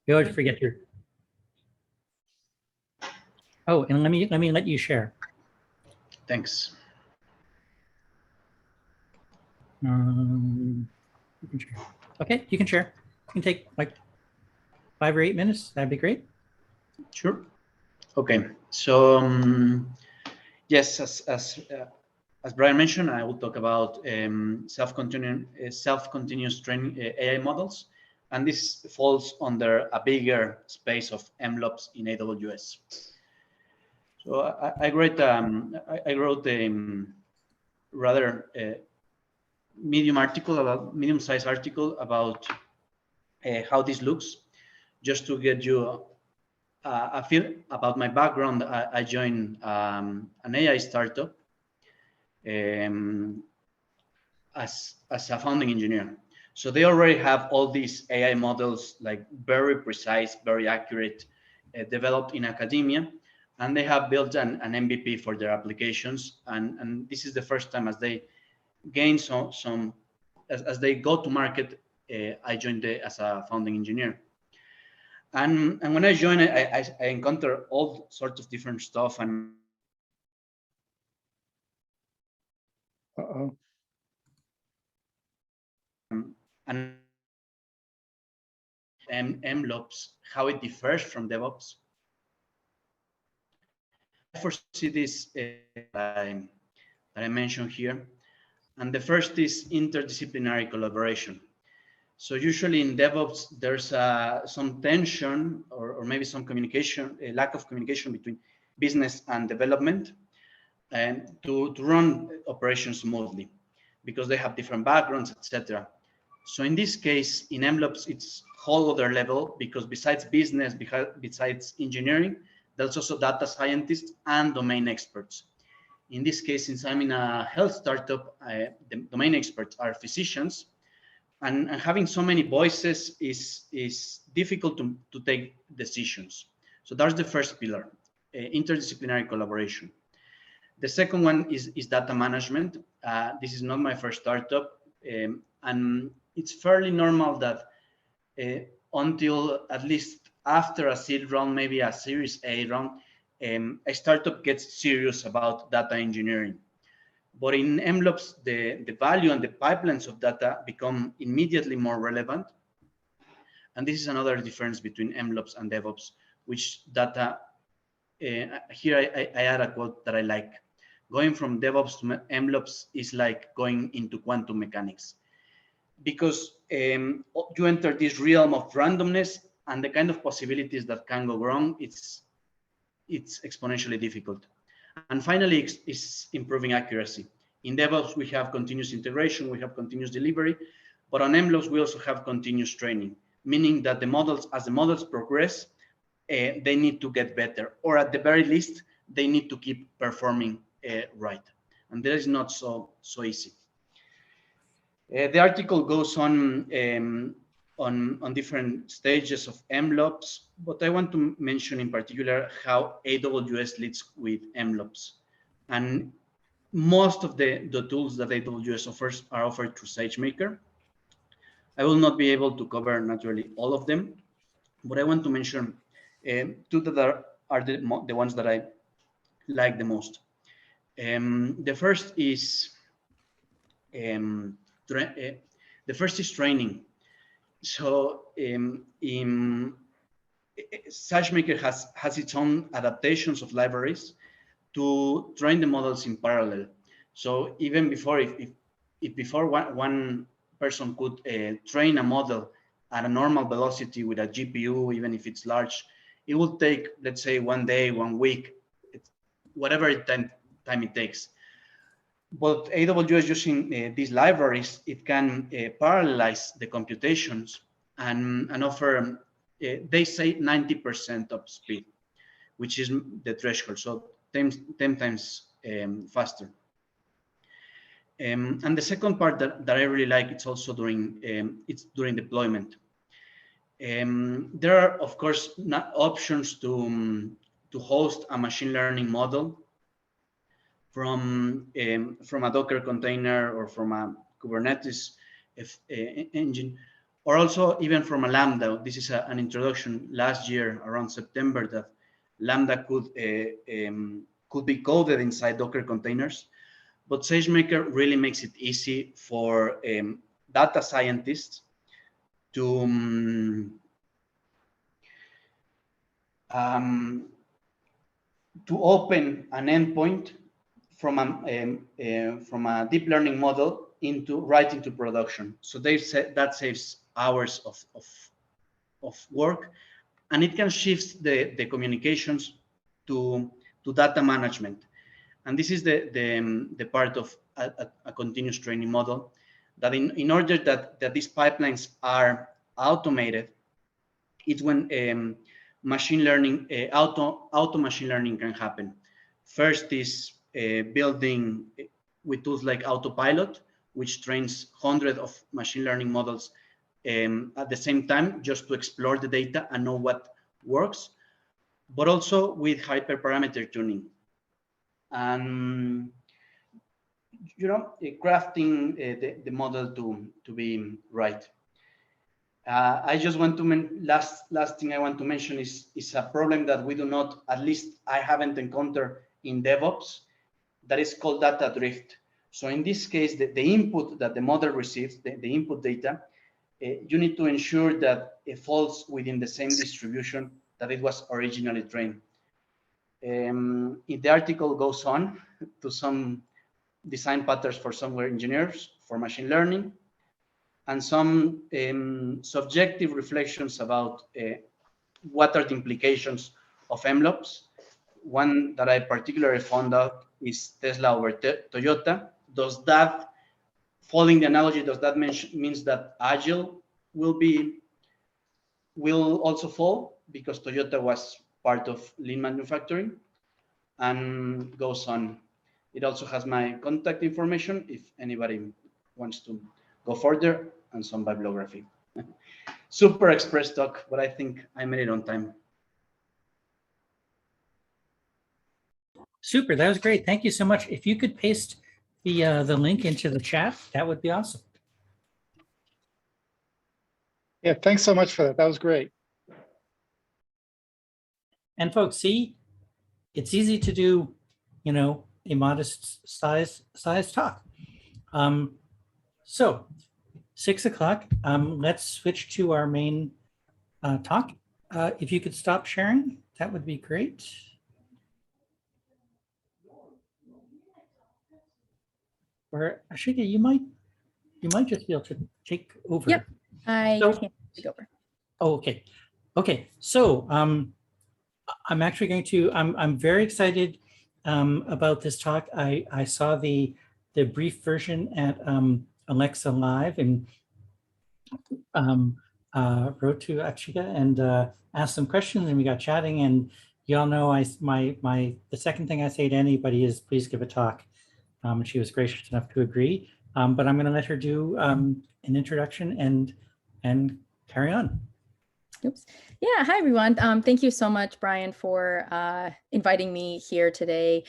We always forget your. Oh, and let me let you share. Thanks. You can share. Okay, you can share. You can take like 5 or 8 minutes. That'd be great. Sure. Okay. So yes, as Brian mentioned, I will talk about self-continuous training AI models, and this falls under a bigger space of MLOps in AWS. So I wrote a rather medium-sized article about how this looks, just to get you a feel about my background. I joined an AI startup as a founding engineer. So they already have all these AI models, like very precise, very accurate, developed in academia, and they have built an MVP for their applications. And this is the first time as they gain as they go to market, I joined as a founding engineer. And when I joined, I encountered all sorts of different stuff. And and MLOps, how it differs from DevOps. And I foresee this that I mentioned here. And the first is interdisciplinary collaboration. So usually in DevOps, there's some tension or maybe some communication, a lack of communication between business and development, and to run operations smoothly, because they have different backgrounds, etc. So in this case, in MLOps, it's whole other level, because besides business, besides engineering, there's also data scientists and domain experts. In this case, since I'm in a health startup, the domain experts are physicians, and having so many voices is difficult to take decisions. So that's the first pillar, interdisciplinary collaboration. The second one is data management. This is not my first startup, and it's fairly normal that until at least after a seed round, maybe a Series A round, a startup gets serious about data engineering. But in MLOps, the value and the pipelines of data become immediately more relevant. And this is another difference between MLOps and DevOps, which data, here I add a quote that I like. Going from DevOps to MLOps is like going into quantum mechanics, because you enter this realm of randomness, and the kind of possibilities that can go wrong, it's exponentially difficult. And finally, is improving accuracy. In DevOps, we have continuous integration, we have continuous delivery, but on MLOps, we also have continuous training, meaning that the models, as the models progress, they need to get better, or at the very least, they need to keep performing right. And that is not so easy. The article goes on different stages of MLOps, but I want to mention in particular how AWS leads with MLOps. And most of the tools that AWS offers are offered through SageMaker. I will not be able to cover naturally all of them, but I want to mention two that are the ones that I like the most. The first is training. So SageMaker has its own adaptations of libraries to train the models in parallel. So even before, if before one person could train a model at a normal velocity with a GPU, even if it's large, it will take, let's say, 1 day, 1 week, whatever time it takes. But AWS, using these libraries, it can parallelize the computations and offer, they say 90% of speed, which is the threshold. So 10 times faster. And the second part that I really like, it's also during deployment. There are, of course, not options to host a machine learning model from a Docker container or from a Kubernetes engine, or also even from a Lambda. This is an introduction last year around September that Lambda could be coded inside Docker containers. But SageMaker really makes it easy for data scientists to open an endpoint from a deep learning model right into production. So they said that saves hours of work, and it can shift the communications to data management. And this is the part of a continuous training model, that in order that these pipelines are automated, it's when machine learning, auto machine learning can happen. First is building with tools like Autopilot, which trains hundreds of machine learning models at the same time, just to explore the data and know what works, but also with hyperparameter tuning. And crafting the model to be right. I just want to last thing I want to mention is a problem that we do not, at least I haven't encountered in DevOps, that is called data drift. So in this case, the input that the model receives, the input data, you need to ensure that it falls within the same distribution that it was originally trained. The article goes on to some design patterns for software engineers, for machine learning, and some subjective reflections about what are the implications of MLOps. One that I particularly found out is Tesla over Toyota. Does that, following the analogy, does that means that Agile will also fall because Toyota was part of lean manufacturing? And goes on. It also has my contact information if anybody wants to go further, and some bibliography. Super express talk, but I think I made it on time. Super, that was great. Thank you so much. If you could paste the link into the chat, that would be awesome. Yeah, thanks so much for that. That was great. And folks, see, it's easy to do, a modest size talk. So 6 o'clock, let's switch to our main talk. If you could stop sharing, that would be great. Or Akshita, you might just be able to take over. Yep, I can take over. Oh, okay. Okay, so I'm actually going to, I'm very excited about this talk. I saw the brief version at Alexa Live, and wrote to Akshita and asked some questions, and we got chatting. And y'all know the second thing I say to anybody is please give a talk. And she was gracious enough to agree. But I'm going to let her do an introduction and carry on. Oops. Yeah. Hi, everyone. Thank you so much, Brian, for inviting me here today.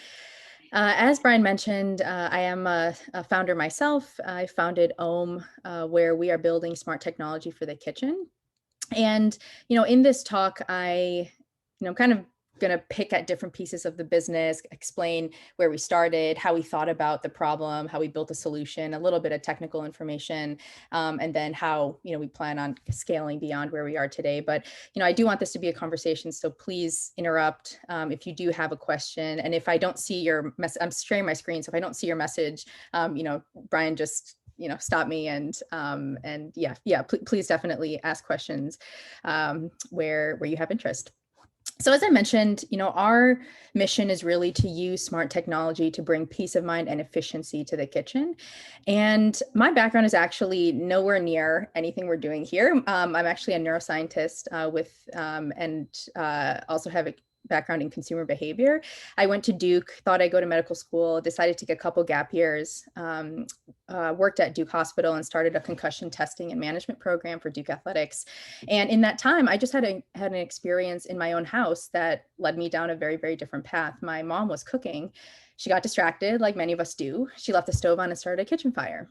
As Brian mentioned, I am a founder myself. I founded OM, where we are building smart technology for the kitchen. And, in this talk, I'm kind of going to pick at different pieces of the business, explain where we started, how we thought about the problem, how we built a solution, a little bit of technical information, and then how, we plan on scaling beyond where we are today. But, I do want this to be a conversation, so please interrupt if you do have a question. And if I don't see your message, I'm sharing my screen, so if I don't see your message, Brian, just stop me and please definitely ask questions where you have interest. So as I mentioned, our mission is really to use smart technology to bring peace of mind and efficiency to the kitchen. And my background is actually nowhere near anything we're doing here. I'm actually a neuroscientist and also have a background in consumer behavior. I went to Duke, thought I'd go to medical school, decided to take a couple gap years, worked at Duke Hospital and started a concussion testing and management program for Duke Athletics. And in that time, I just had an experience in my own house that led me down a very, very different path. My mom was cooking. She got distracted, like many of us do. She left the stove on and started a kitchen fire.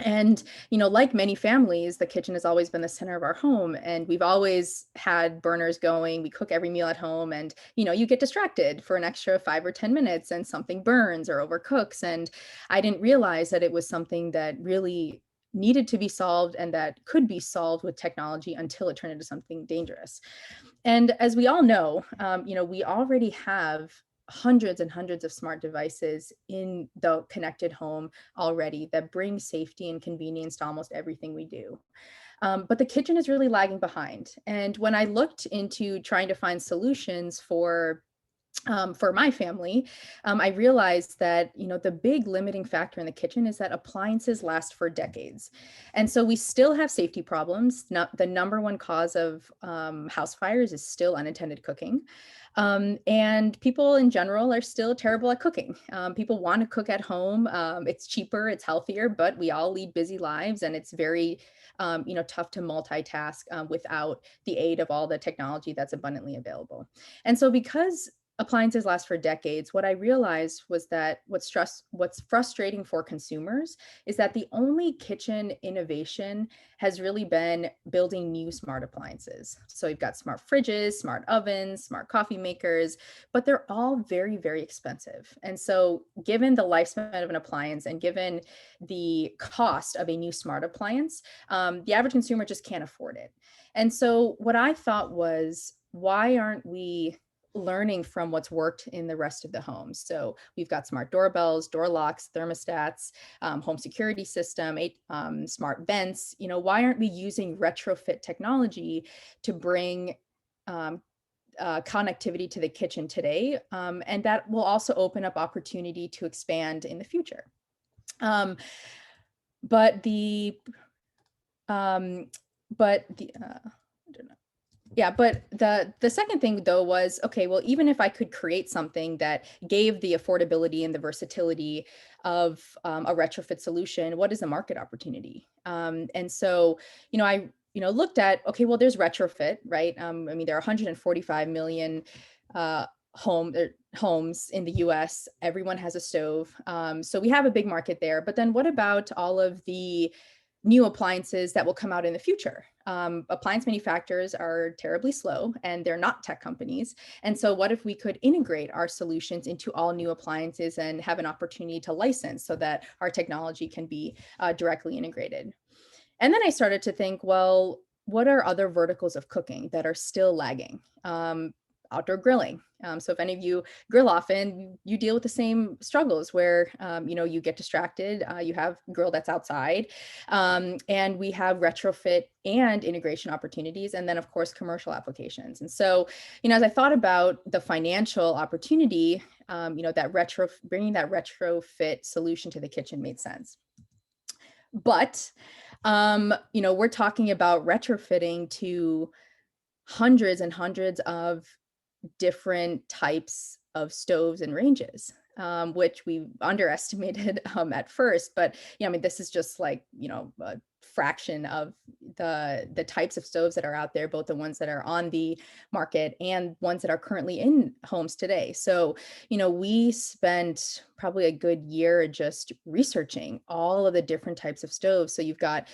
And, like many families, the kitchen has always been the center of our home, and we've always had burners going. We cook every meal at home, and, you get distracted for an extra 5 or 10 minutes and something burns or overcooks. And I didn't realize that it was something that really needed to be solved and that could be solved with technology until it turned into something dangerous. And as we all know, we already have hundreds and hundreds of smart devices in the connected home already that bring safety and convenience to almost everything we do. But the kitchen is really lagging behind. And when I looked into trying to find solutions for my family, I realized that the big limiting factor in the kitchen is that appliances last for decades, and so we still have safety problems. The number one cause of house fires is still unattended cooking, and people in general are still terrible at cooking. People want to cook at home. It's cheaper, it's healthier, but we all lead busy lives, and it's very tough to multitask without the aid of all the technology that's abundantly available. And so because appliances last for decades, what I realized was that what's frustrating for consumers is that the only kitchen innovation has really been building new smart appliances. So you've got smart fridges, smart ovens, smart coffee makers, but they're all very, very expensive. And so given the lifespan of an appliance and given the cost of a new smart appliance, the average consumer just can't afford it. And so what I thought was, why aren't we learning from what's worked in the rest of the home? So we've got smart doorbells, door locks, thermostats, home security system, smart vents. Why aren't we using retrofit technology to bring connectivity to the kitchen today? And that will also open up opportunity to expand in the future. But the second thing though was, okay, well, even if I could create something that gave the affordability and the versatility of a retrofit solution, what is the market opportunity? And so, I looked at, okay, well, there's retrofit, right? I mean, there are 145 million homes in the US. Everyone has a stove. So we have a big market there. But then what about all of the new appliances that will come out in the future? Appliance manufacturers are terribly slow, and they're not tech companies. And so what if we could integrate our solutions into all new appliances and have an opportunity to license so that our technology can be directly integrated? And then I started to think, well, what are other verticals of cooking that are still lagging? Outdoor grilling. So if any of you grill often, you deal with the same struggles where, you get distracted, you have grill that's outside, and we have retrofit and integration opportunities, and then of course, commercial applications. And so, as I thought about the financial opportunity, bringing that retrofit solution to the kitchen made sense. But, we're talking about retrofitting to hundreds and hundreds of different types of stoves and ranges, which we underestimated at first. But this is just like a fraction of the types of stoves that are out there, both the ones that are on the market and ones that are currently in homes today. So we spent probably a good year just researching all of the different types of stoves. So you've got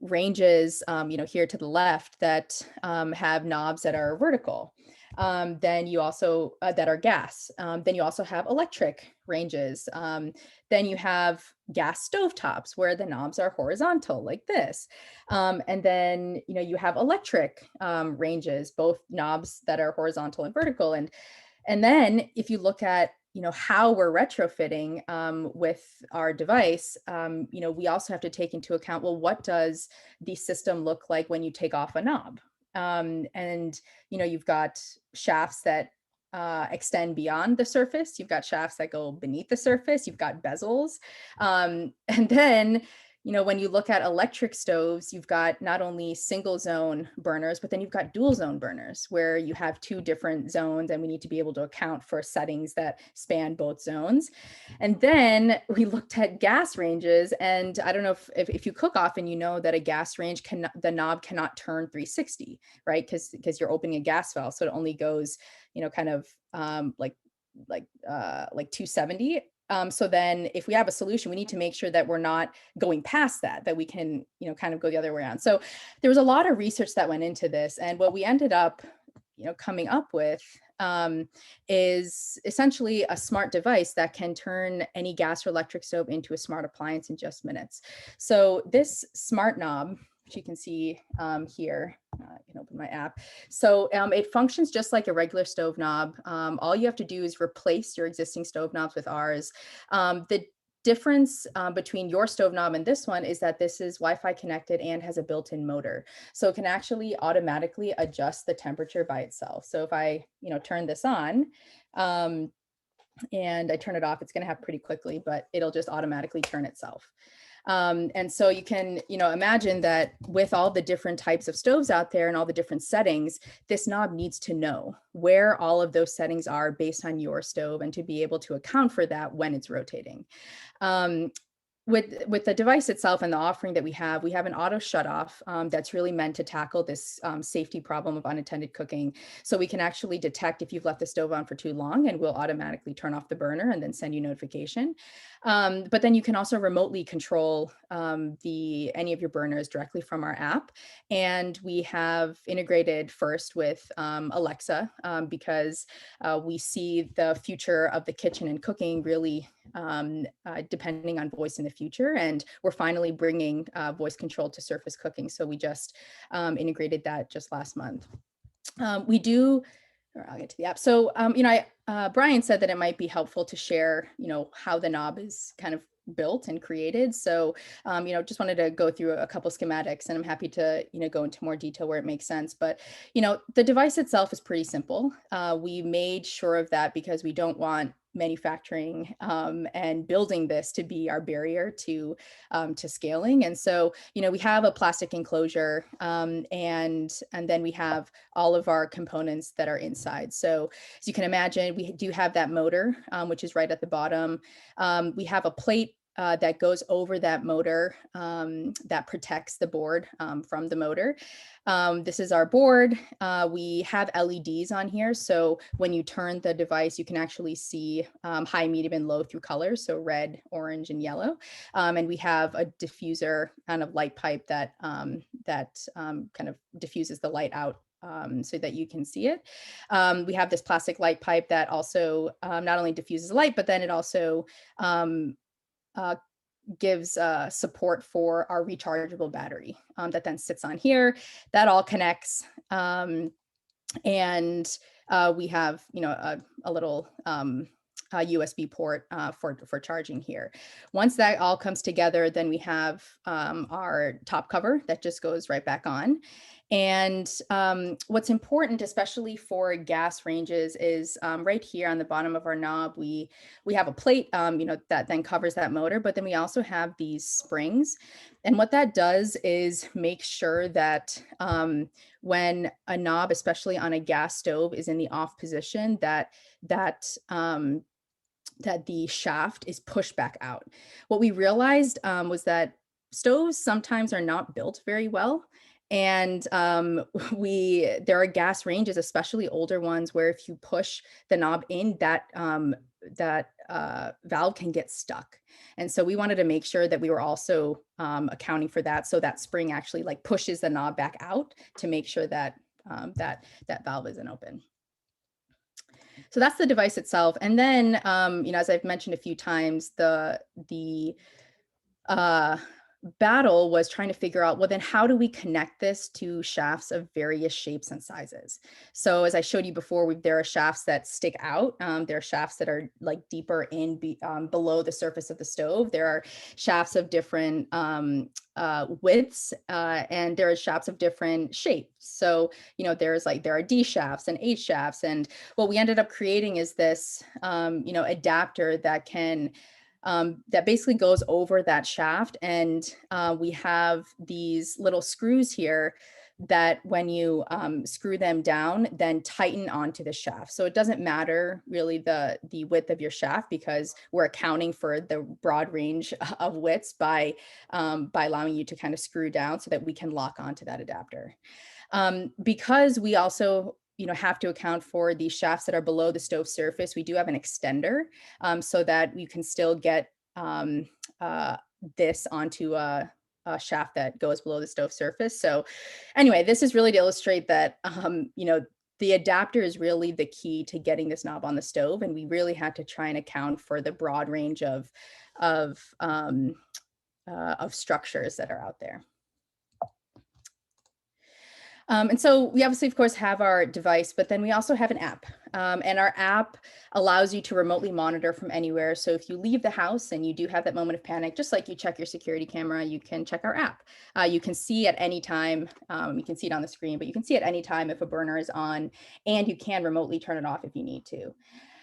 ranges here to the left that have knobs that are vertical. Then you also that are gas. Then you also have electric ranges. Then you have gas stovetops where the knobs are horizontal like this. And then you have electric ranges, both knobs that are horizontal and vertical. And then if you look at how we're retrofitting with our device, we also have to take into account, well, what does the system look like when you take off a knob? And you've got shafts that extend beyond the surface. You've got shafts that go beneath the surface. You've got bezels. And then, when you look at electric stoves, you've got not only single zone burners, but then you've got dual zone burners where you have two different zones, and we need to be able to account for settings that span both zones. And then we looked at gas ranges, and I don't know if you cook often, that a gas range the knob cannot turn 360, right? Because you're opening a gas valve, so it only goes, kind of like 270. So then if we have a solution, we need to make sure that we're not going past that we can, kind of go the other way around. So there was a lot of research that went into this. And what we ended up, coming up with is essentially a smart device that can turn any gas or electric stove into a smart appliance in just minutes. So this smart knob, which you can see here, I can open my app. So it functions just like a regular stove knob. All you have to do is replace your existing stove knobs with ours. The difference between your stove knob and this one is that this is Wi-Fi connected and has a built-in motor. So it can actually automatically adjust the temperature by itself. So if I, turn this on and I turn it off, it's going to happen pretty quickly, but it'll just automatically turn itself. And so you can, imagine that with all the different types of stoves out there and all the different settings, this knob needs to know where all of those settings are based on your stove and to be able to account for that when it's rotating. With the device itself and the offering that we have an auto shut off that's really meant to tackle this safety problem of unattended cooking. So we can actually detect if you've left the stove on for too long, and we'll automatically turn off the burner and then send you notification. But then you can also remotely control any of your burners directly from our app. And we have integrated first with Alexa because we see the future of the kitchen and cooking really depending on voice in the future. And we're finally bringing voice control to surface cooking. So we just integrated that just last month. I'll get to the app. So, Brian said that it might be helpful to share, how the knob is kind of built and created. So, just wanted to go through a couple schematics, and I'm happy to, go into more detail where it makes sense. But, the device itself is pretty simple. We made sure of that because we don't want manufacturing and building this to be our barrier to scaling. And so, we have a plastic enclosure and then we have all of our components that are inside. So as you can imagine, we do have that motor, which is right at the bottom. We have a plate that goes over that motor that protects the board from the motor. This is our board. We have LEDs on here. So when you turn the device, you can actually see high, medium, and low through colors. So red, orange, and yellow. And we have a diffuser kind of light pipe that kind of diffuses the light out so that you can see it. We have this plastic light pipe that also not only diffuses light, but then it also gives support for our rechargeable battery that then sits on here. That all connects. And we have, a little USB port for charging here. Once that all comes together, then we have our top cover that just goes right back on. And what's important, especially for gas ranges, is right here on the bottom of our knob, we have a plate, that then covers that motor, but then we also have these springs. And what that does is make sure that when a knob, especially on a gas stove, is in the off position, that the shaft is pushed back out. What we realized was that stoves sometimes are not built very well. And there are gas ranges, especially older ones, where if you push the knob in, that valve can get stuck. And so we wanted to make sure that we were also accounting for that. So that spring actually like pushes the knob back out to make sure that that valve isn't open. So that's the device itself. And then, as I've mentioned a few times, the battle was trying to figure out, well, then how do we connect this to shafts of various shapes and sizes? So as I showed you before, there are shafts that stick out. There are shafts that are like deeper in below the surface of the stove. There are shafts of different widths, and there are shafts of different shapes. So, there are D shafts and H shafts. And what we ended up creating is this, adapter that can that basically goes over that shaft. And we have these little screws here that when you screw them down, then tighten onto the shaft. So it doesn't matter really the width of your shaft, because we're accounting for the broad range of widths by allowing you to kind of screw down so that we can lock onto that adapter. Because we also have to account for the shafts that are below the stove surface. We do have an extender so that you can still get this onto a shaft that goes below the stove surface. So anyway, this is really to illustrate that, the adapter is really the key to getting this knob on the stove. And we really had to try and account for the broad range of structures that are out there. And so we obviously, of course, have our device, but then we also have an app. And our app allows you to remotely monitor from anywhere. So if you leave the house and you do have that moment of panic, just like you check your security camera, you can check our app. You can see at any time, you can see it on the screen, but you can see at any time if a burner is on, and you can remotely turn it off if you need to.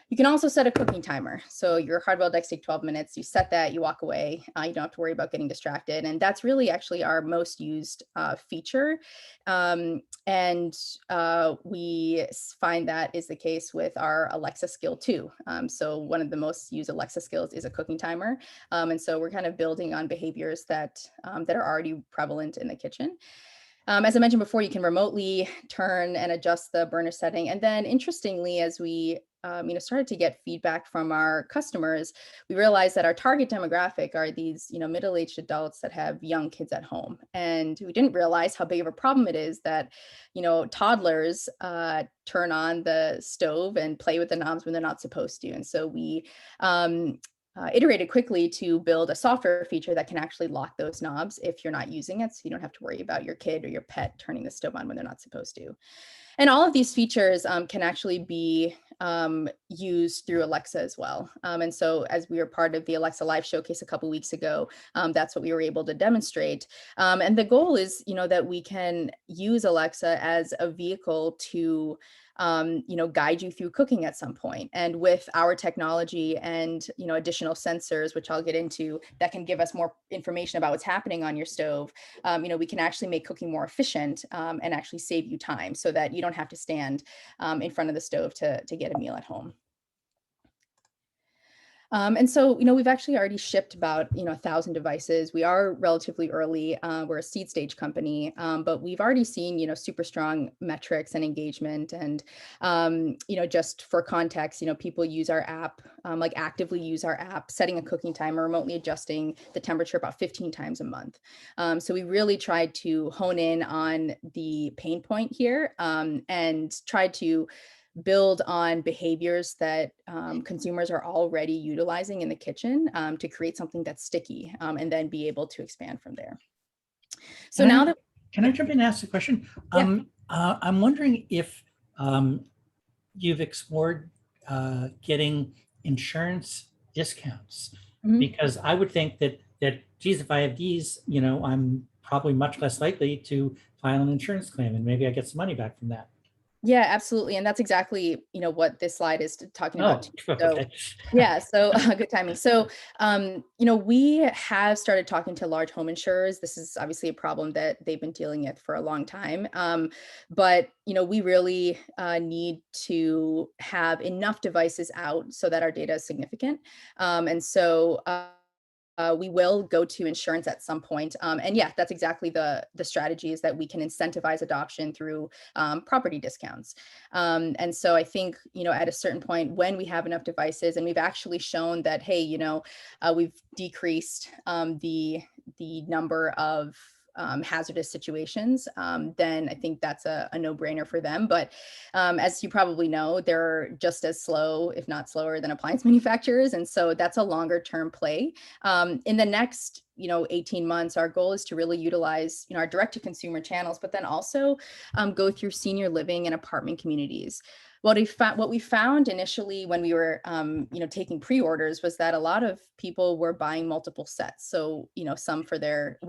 You can also set a cooking timer. So your hard-boiled eggs take 12 minutes. You set that, you walk away. You don't have to worry about getting distracted. And that's really actually our most used feature. We find that is the case with our Alexa skill too. So one of the most used Alexa skills is a cooking timer. And so we're kind of building on behaviors that are already prevalent in the kitchen. As I mentioned before, you can remotely turn and adjust the burner setting. And then interestingly, as we started to get feedback from our customers, we realized that our target demographic are these, middle-aged adults that have young kids at home. And we didn't realize how big of a problem it is that, toddlers turn on the stove and play with the knobs when they're not supposed to. And so we iterated quickly to build a software feature that can actually lock those knobs if you're not using it. So you don't have to worry about your kid or your pet turning the stove on when they're not supposed to. And all of these features can actually be used through Alexa as well. And so as we were part of the Alexa Live Showcase a couple weeks ago, that's what we were able to demonstrate. And the goal is, that we can use Alexa as a vehicle to guide you through cooking at some point. And with our technology and, additional sensors, which I'll get into, that can give us more information about what's happening on your stove, we can actually make cooking more efficient and actually save you time so that you don't have to stand in front of the stove to get a meal at home. And so, we've actually already shipped about, 1,000 devices. We are relatively early. We're a seed stage company, but we've already seen, super strong metrics and engagement. And, just for context, people use our app, actively use our app, setting a cooking timer, remotely adjusting the temperature about 15 times a month. So we really tried to hone in on the pain point here and tried to build on behaviors that consumers are already utilizing in the kitchen to create something that's sticky and then be able to expand from there. So Can I jump in and ask a question? Yeah. I'm wondering if you've explored getting insurance discounts, because I would think that geez, if I have these, I'm probably much less likely to file an insurance claim, and maybe I get some money back from that. Yeah, absolutely. And that's exactly, what this slide is talking about. Oh, So, okay. yeah, so good timing. So, we have started talking to large home insurers. This is obviously a problem that they've been dealing with for a long time. But, we really need to have enough devices out so that our data is significant. And so, we will go to insurance at some point. And yeah, that's exactly the strategy, is that we can incentivize adoption through property discounts. And so I think, at a certain point when we have enough devices, and we've actually shown that, hey, we've decreased the number of hazardous situations, then I think that's a no-brainer for them. But as you probably know, they're just as slow, if not slower, than appliance manufacturers. And so that's a longer term play. In the next 18 months, our goal is to really utilize our direct to consumer channels, but then also go through senior living and apartment communities. What we found initially when we were, taking pre-orders was that a lot of people were buying multiple sets. So, some for their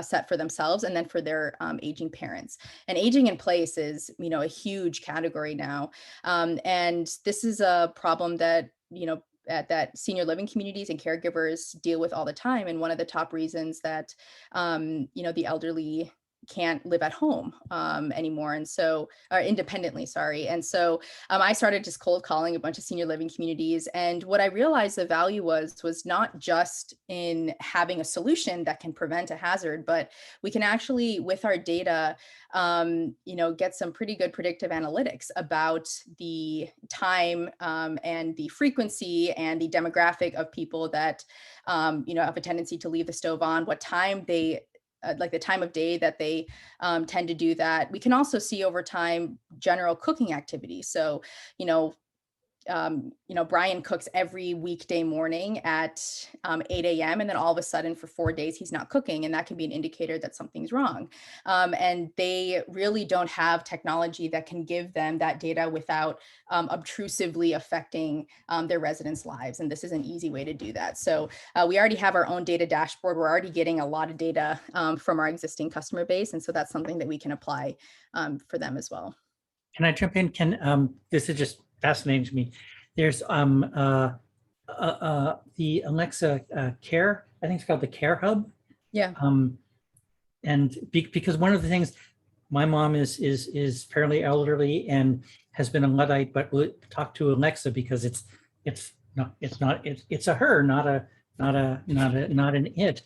set for themselves and then for their aging parents. And aging in place is, a huge category now. And this is a problem that, that senior living communities and caregivers deal with all the time. And one of the top reasons that, the elderly can't live at home anymore, and so independently, sorry. And so I started just cold calling a bunch of senior living communities, and what I realized the value was not just in having a solution that can prevent a hazard, but we can actually, with our data, get some pretty good predictive analytics about the time and the frequency and the demographic of people that have a tendency to leave the stove on, what time they like the time of day that they tend to do that. We can also see over time general cooking activity. So, Brian cooks every weekday morning at 8 a.m. and then all of a sudden for 4 days he's not cooking, and that can be an indicator that something's wrong. And they really don't have technology that can give them that data without obtrusively affecting their residents' lives. And this is an easy way to do that. So we already have our own data dashboard. We're already getting a lot of data from our existing customer base, and so that's something that we can apply for them as well. Can I jump in? This is just fascinating to me. There's the Alexa Care, I think it's called the Care Hub. Yeah. And because one of the things, my mom is fairly elderly and has been a Luddite, but will talk to Alexa because it's a her, not an it.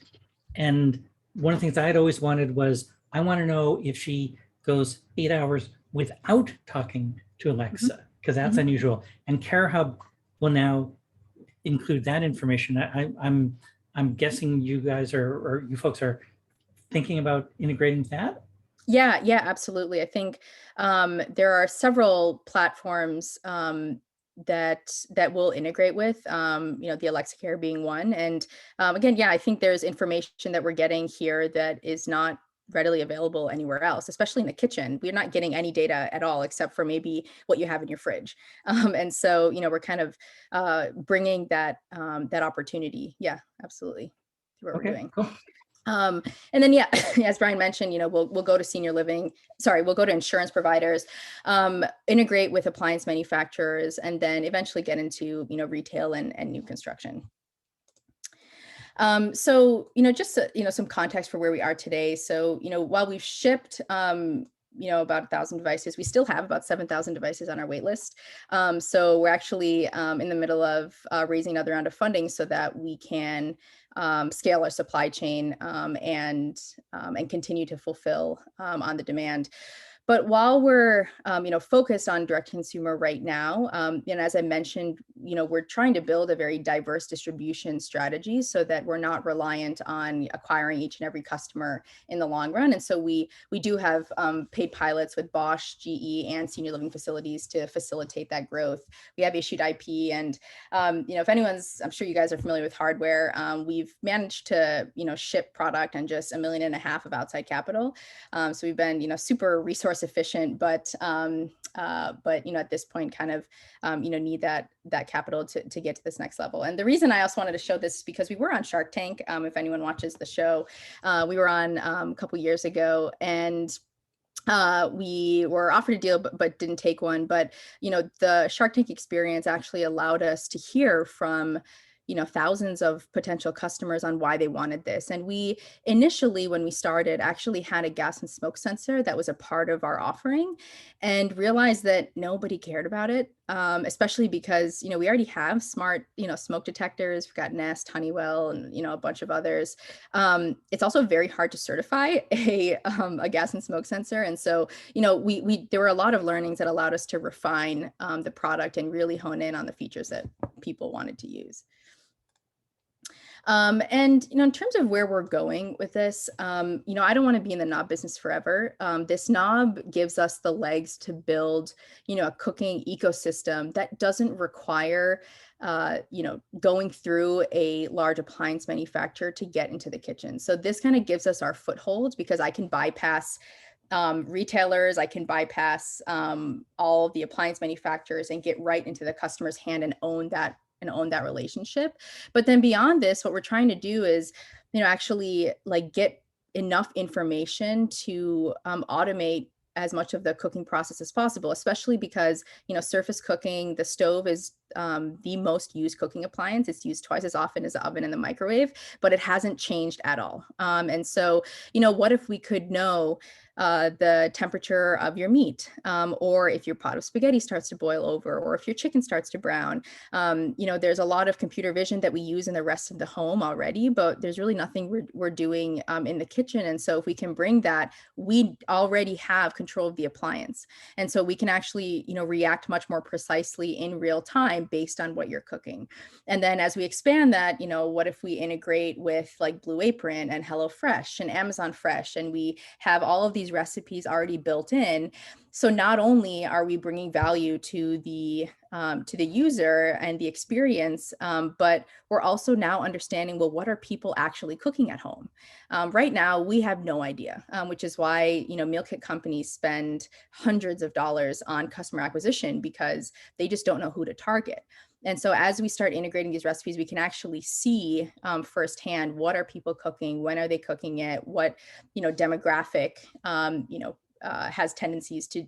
And one of the things I had always wanted was, I want to know if she goes 8 hours without talking to Alexa, because that's unusual. And Care Hub will now include that information. I'm guessing you guys or you folks are thinking about integrating that. Yeah, absolutely. I think there are several platforms that we'll integrate with, the Alexa Care being one. And again, I think there's information that we're getting here that is not readily available anywhere else, especially in the kitchen. We're not getting any data at all, except for maybe what you have in your fridge. And so, we're kind of bringing that opportunity. Yeah, absolutely. What we're doing. Cool. And then, as Brian mentioned, we'll go to we'll go to insurance providers, integrate with appliance manufacturers, and then eventually get into, retail and new construction. So, just, some context for where we are today. So, while we've shipped, about 1,000 devices, we still have about 7,000 devices on our wait list. So we're actually in the middle of raising another round of funding so that we can scale our supply chain and continue to fulfill on the demand. But while we're, focused on direct consumer right now, and as I mentioned, we're trying to build a very diverse distribution strategy so that we're not reliant on acquiring each and every customer in the long run. And so we do have paid pilots with Bosch, GE, and senior living facilities to facilitate that growth. We have issued IP, and if anyone's, I'm sure you guys are familiar with hardware, we've managed to ship product on just $1.5 million of outside capital. So we've been super resource efficient, but at this point kind of need that capital to get to this next level. And the reason I also wanted to show this is because we were on Shark Tank. If anyone watches the show, we were on a couple years ago, and we were offered a deal but didn't take one. But the Shark Tank experience actually allowed us to hear from thousands of potential customers on why they wanted this. And we initially, when we started, actually had a gas and smoke sensor that was a part of our offering, and realized that nobody cared about it, especially because, we already have smart, smoke detectors. We've got Nest, Honeywell, and, a bunch of others. It's also very hard to certify a gas and smoke sensor. And so, there were a lot of learnings that allowed us to refine the product and really hone in on the features that people wanted to use. And, in terms of where we're going with this, I don't want to be in the knob business forever. This knob gives us the legs to build, a cooking ecosystem that doesn't require, going through a large appliance manufacturer to get into the kitchen. So this kind of gives us our foothold, because I can bypass retailers, I can bypass all of the appliance manufacturers and get right into the customer's hand and own that relationship. But then beyond this, what we're trying to do is, actually get enough information to automate as much of the cooking process as possible, especially because, surface cooking, the stove is the most used cooking appliance. It's used twice as often as the oven and the microwave, but it hasn't changed at all. And so, what if we could know the temperature of your meat, or if your pot of spaghetti starts to boil over, or if your chicken starts to brown. There's a lot of computer vision that we use in the rest of the home already, but there's really nothing we're doing in the kitchen. And so if we can bring that, we already have control of the appliance. And so we can actually, react much more precisely in real time based on what you're cooking. And then as we expand that, what if we integrate with like Blue Apron and HelloFresh and Amazon Fresh, and we have all of these recipes already built in. So not only are we bringing value to the user and the experience, but we're also now understanding, well, what are people actually cooking at home? Right now, we have no idea, which is why, meal kit companies spend hundreds of dollars on customer acquisition because they just don't know who to target. And so as we start integrating these recipes, we can actually see firsthand, what are people cooking? When are they cooking it? What, demographic, has tendencies to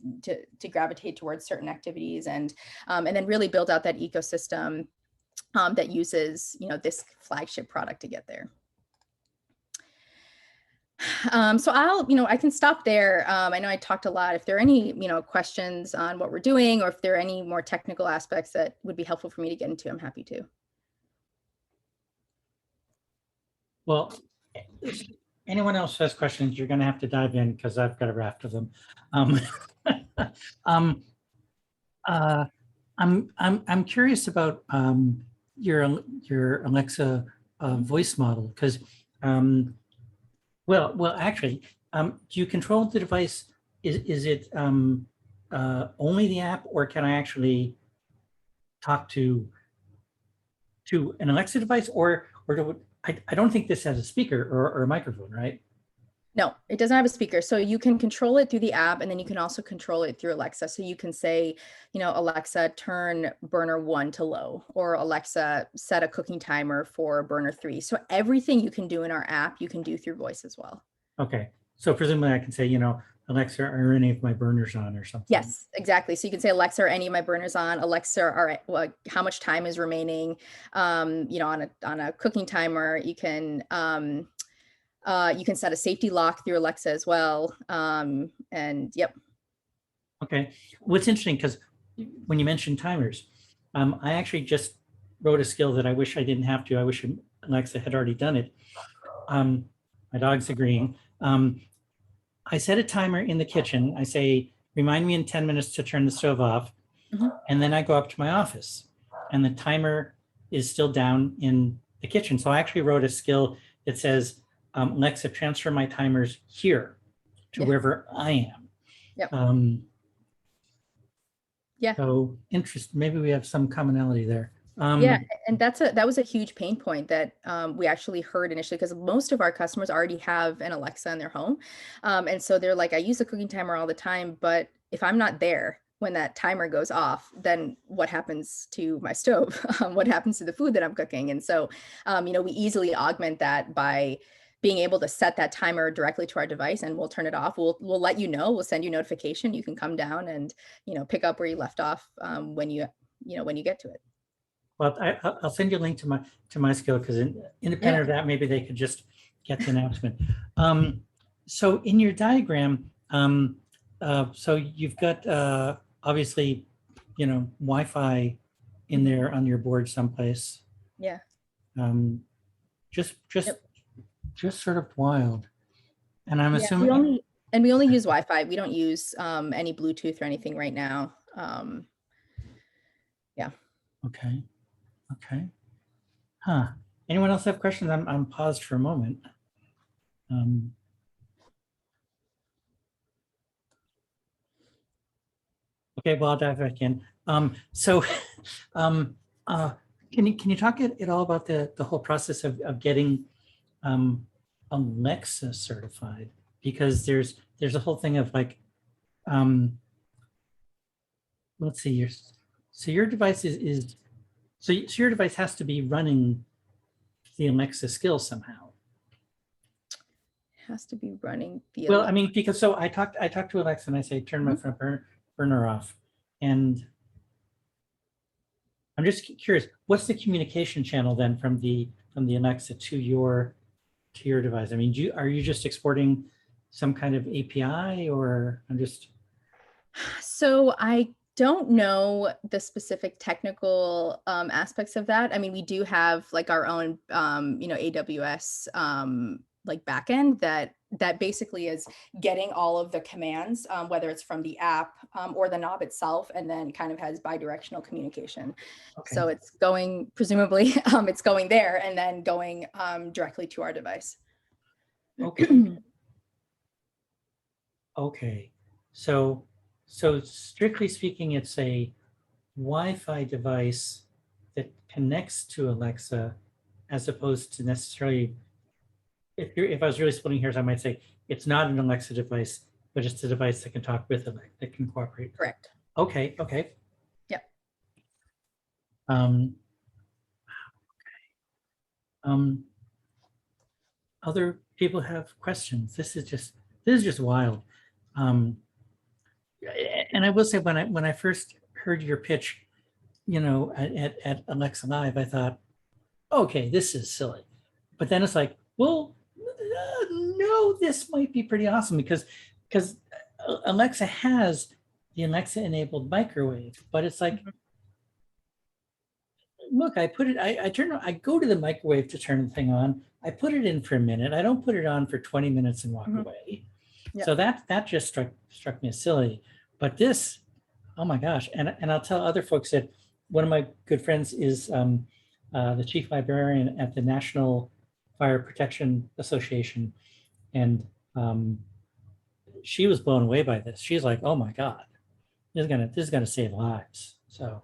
gravitate towards certain activities, and then really build out that ecosystem that uses, this flagship product to get there. So I can stop there. I know I talked a lot. If there are any, questions on what we're doing, or if there are any more technical aspects that would be helpful for me to get into, I'm happy to. Well, if anyone else has questions, you're going to have to dive in because I've got a raft of them. I'm curious about your Alexa voice model, because actually, do you control the device? Is it only the app, or can I actually talk to an Alexa device, or I don't think this has a speaker or a microphone, right? No, it doesn't have a speaker. So you can control it through the app, and then you can also control it through Alexa. So you can say, Alexa, turn burner 1 to low, or Alexa, set a cooking timer for burner 3. So everything you can do in our app, you can do through voice as well. Okay. So presumably I can say, Alexa, are any of my burners on or something? Yes, exactly. So you can say, Alexa, are any of my burners on? Alexa, how much time is remaining? On a cooking timer, you can set a safety lock through Alexa as well. And yep. Okay. What's interesting, because when you mentioned timers, I actually just wrote a skill that I wish I didn't have to. I wish Alexa had already done it. My dog's agreeing. I set a timer in the kitchen. I say, remind me in 10 minutes to turn the stove off. Mm-hmm. And then I go up to my office, and the timer is still down in the kitchen. So I actually wrote a skill that says, Alexa, transfer my timers here to wherever I am. Yep. So interesting. Maybe we have some commonality there. Yeah, and that was a huge pain point that we actually heard initially, because most of our customers already have an Alexa in their home. And so they're like, I use the cooking timer all the time, but if I'm not there when that timer goes off, then what happens to my stove? What happens to the food that I'm cooking? And so, we easily augment that by being able to set that timer directly to our device, and we'll turn it off. We'll let you know. We'll send you notification. You can come down and pick up where you left off when you get to it. Well, I'll send you a link to my skill, because independent of that, maybe they could just get the announcement. So in your diagram, so you've got obviously, Wi-Fi in there on your board someplace. Yeah. Just sort of wild. And I'm assuming we only use Wi-Fi. We don't use any Bluetooth or anything right now. Yeah. Okay. Huh. Anyone else have questions? I'm paused for a moment. Okay, well, I'll dive back in. So can you talk at all about the whole process of getting Alexa certified? Because there's a whole thing of like, let's see, your device so your device has to be running the Alexa skill somehow. It has to be running the. Well, I mean, because so I talked to Alexa and I say, turn my front burner off, and I'm just curious, what's the communication channel then from the Alexa to your device? I mean, are you just exporting some kind of API, or I'm just... So I don't know the specific technical aspects of that. I mean, we do have like our own, AWS like backend that basically is getting all of the commands, whether it's from the app or the knob itself, and then kind of has bidirectional communication. Okay. So it's going, presumably, it's going there and then going directly to our device. Okay. Okay. So strictly speaking, it's a Wi-Fi device that connects to Alexa, as opposed to necessarily, if I was really splitting hairs, I might say it's not an Alexa device, but it's a device that can talk with Alexa, that can cooperate. Correct. Okay. Okay. Yep. Other people have questions. This is just wild. And I will say, when I first heard your pitch, at Alexa Live, I thought, okay, this is silly. But then it's like, well, no, this might be pretty awesome, because Alexa has the Alexa enabled microwave, but it's like, look, I put it, I go to the microwave to turn the thing on. I put it in for a minute. I don't put it on for 20 minutes and walk away. Yep. So that just struck me as silly. But this, oh my gosh. And I'll tell other folks that one of my good friends is the chief librarian at the National Fire Protection Association. And she was blown away by this. She's like, oh my God, this is gonna save lives. So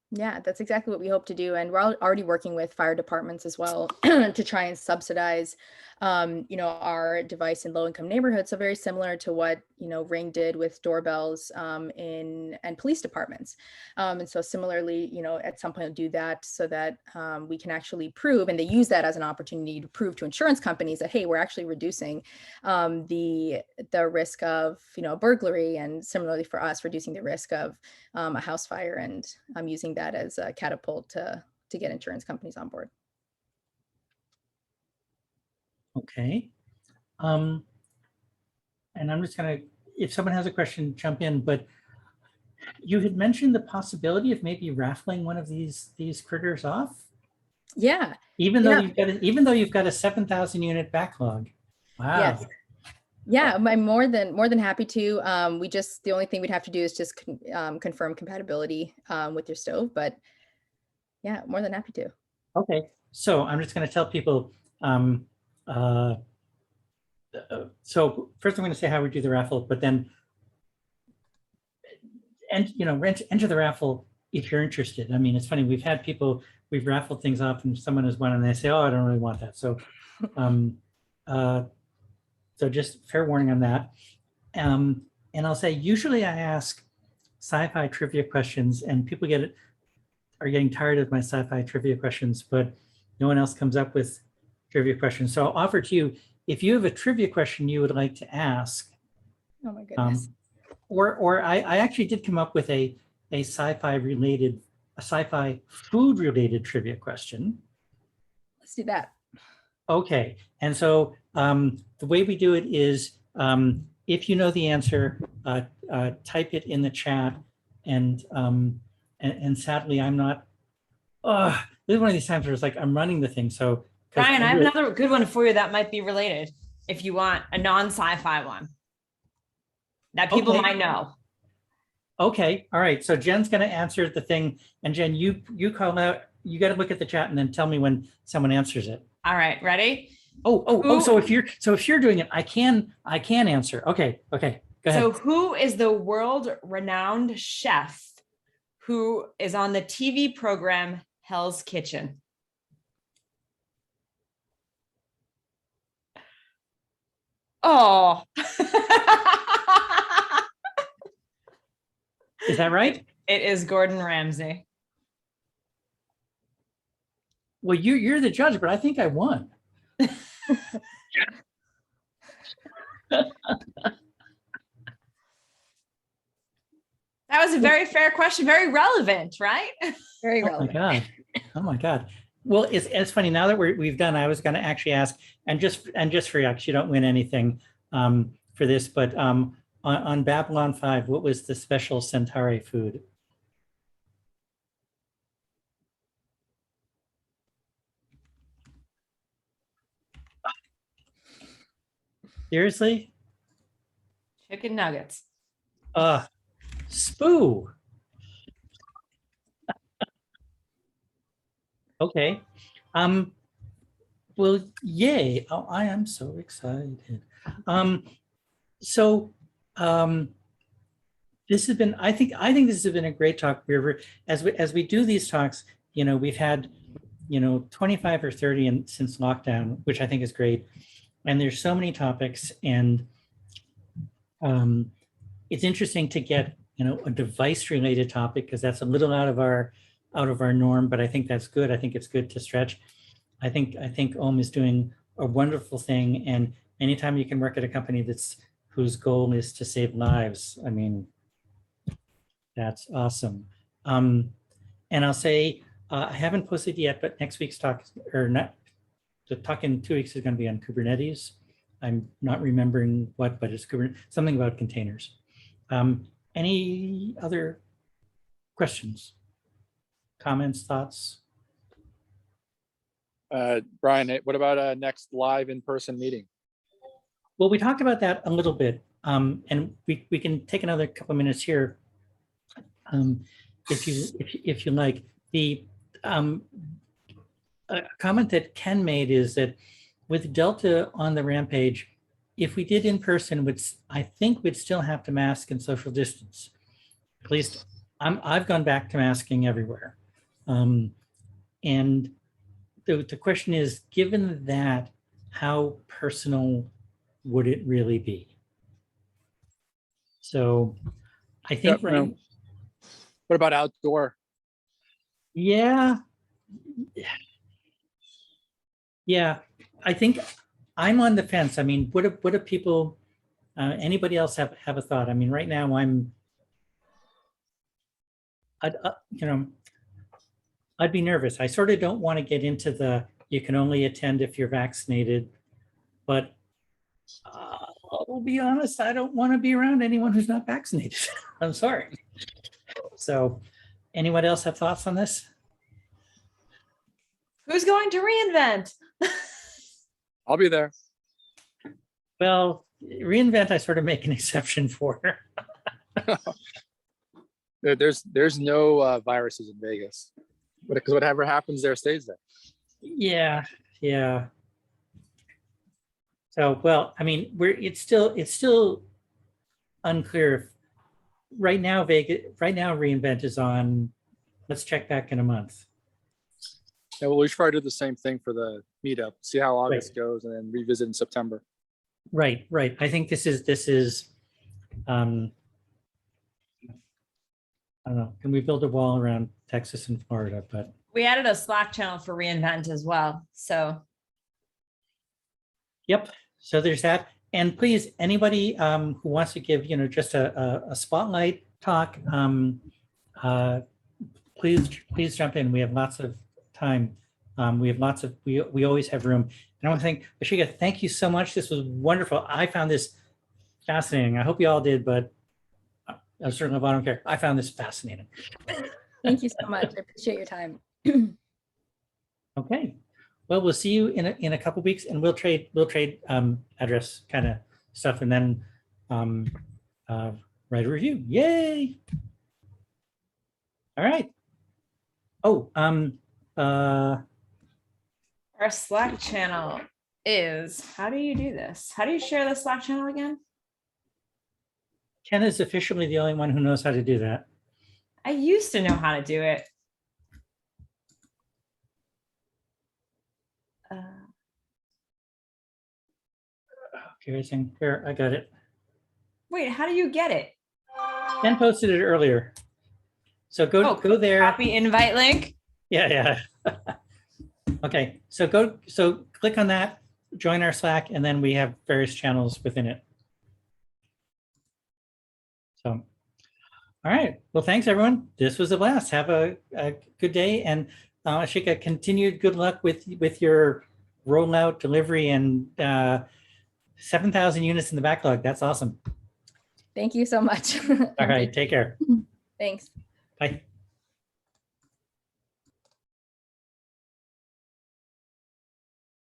yeah, that's exactly what we hope to do. And we're already working with fire departments as well to try and subsidize, our device in low-income neighborhoods. So very similar to what, Ring did with doorbells and police departments. And so similarly, at some point do that so that we can actually prove, and they use that as an opportunity to prove to insurance companies that, hey, we're actually reducing the risk of, burglary, and similarly for us, reducing the risk of a house fire, and I'm using that as a catapult to get insurance companies on board. okay. And I'm just gonna, if someone has a question, jump in, but you had mentioned the possibility of maybe raffling one of these critters off. Yeah. Even though you've got a 7,000 unit backlog. Wow. Yes. Yeah, I'm more than happy to. The only thing we'd have to do is just confirm compatibility with your stove, but yeah, more than happy to. Okay, so I'm just going to tell people. So first, I'm going to say how we do the raffle, but then, enter the raffle if you're interested. I mean, it's funny. We've raffled things off, and someone has won, and they say, "Oh, I don't really want that." So, so just fair warning on that. And I'll say, usually I ask sci-fi trivia questions, and people are getting tired of my sci-fi trivia questions, but no one else comes up with trivia questions. So I'll offer to you, if you have a trivia question you would like to ask. Oh my goodness. Or I actually did come up with a sci-fi food related trivia question. Let's do that. Okay, and so the way we do it is, if you know the answer, type it in the chat, and sadly I'm not. This is one of these times where it's like I'm running the thing. So Brian, I have another good one for you that might be related. If you want a non-sci-fi one that people might know. Okay, all right. So Jen's going to answer the thing, and Jen, you call out. You got to look at the chat and then tell me when someone answers it. All right, ready? Oh. So if you're doing it, I can answer. Okay. Go ahead. So who is the world-renowned chef who is on the TV program Hell's Kitchen? Oh. Is that right? It is Gordon Ramsay. Well, you're the judge, but I think I won. That was a very fair question, very relevant, right? Very Oh my relevant. God. Oh my God. Well, it's funny now that we've done, I was going to actually ask, and just for you, 'cause you don't win anything for this, but on Babylon 5, what was the special Centauri food? Seriously? Chicken nuggets. Spoo. Okay. Well, yay. Oh, I am so excited. So this has been, I think this has been a great talk. As we do these talks, we've had, 25 or 30 since lockdown, which I think is great. And there's so many topics, and it's interesting to get, a device related topic, because that's a little out of our norm, but I think that's good. I think it's good to stretch. I think OM is doing a wonderful thing. And anytime you can work at a company whose goal is to save lives, I mean, that's awesome. And I'll say, I haven't posted yet, but next week's talk, or not, the talk in 2 weeks is going to be on Kubernetes. I'm not remembering what, but it's something about containers. Any other questions, comments, thoughts? Brian, what about next live in-person meeting? Well, we talked about that a little bit, and we can take another couple of minutes here, if you like. The a comment that Ken made is that with Delta on the rampage, if we did in person, I think we'd still have to mask and social distance. At least I've gone back to masking everywhere, and the question is, given that, how personal would it really be? So I think, What about outdoor? Yeah, I think I'm on the fence. I mean, what do people, anybody else have a thought? I mean, right now I'd be nervous. I sort of don't want to get into you can only attend if you're vaccinated, but I'll be honest, I don't want to be around anyone who's not vaccinated. I'm sorry. So anyone else have thoughts on this? Who's going to reInvent? I'll be there. Well, reInvent, I sort of make an exception for. There's no viruses in Vegas, because whatever happens there stays there. Yeah. So, well, I mean, it's still unclear if right now reInvent is on. Let's check back in a month. Yeah, well, we should probably do the same thing for the meetup. See how August goes, and then revisit in September. Right. I think this is. I don't know. Can we build a wall around Texas and Florida? But We added a Slack channel for reInvent as well. So yep. So there's that. And please, anybody who wants to give, just a spotlight talk, please jump in. We have lots of time. We always have room. And I want to thank Akshita. Thank you so much. This was wonderful. I found this fascinating. I hope you all did, but I certainly don't care. I found this fascinating. Thank you so much. I appreciate your time. Okay. Well, we'll see you in a couple weeks, and we'll trade address kind of stuff, and then write a review. Yay! All right. Oh, our Slack channel is, how do you do this? How do you share the Slack channel again? Ken is officially the only one who knows how to do that. I used to know how to do it. Okay, here, I got it. Wait, how do you get it? Ken posted it earlier. So go there. Copy invite link. Yeah. Okay, so click on that, join our Slack, and then we have various channels within it. So, all All right. Well, thanks, everyone. This was a blast. Have a good day. And Ashika, continued good luck with your rollout, delivery, and 7,000 units in the backlog. That's awesome. Thank you so much. All right. Take care. Thanks. Bye.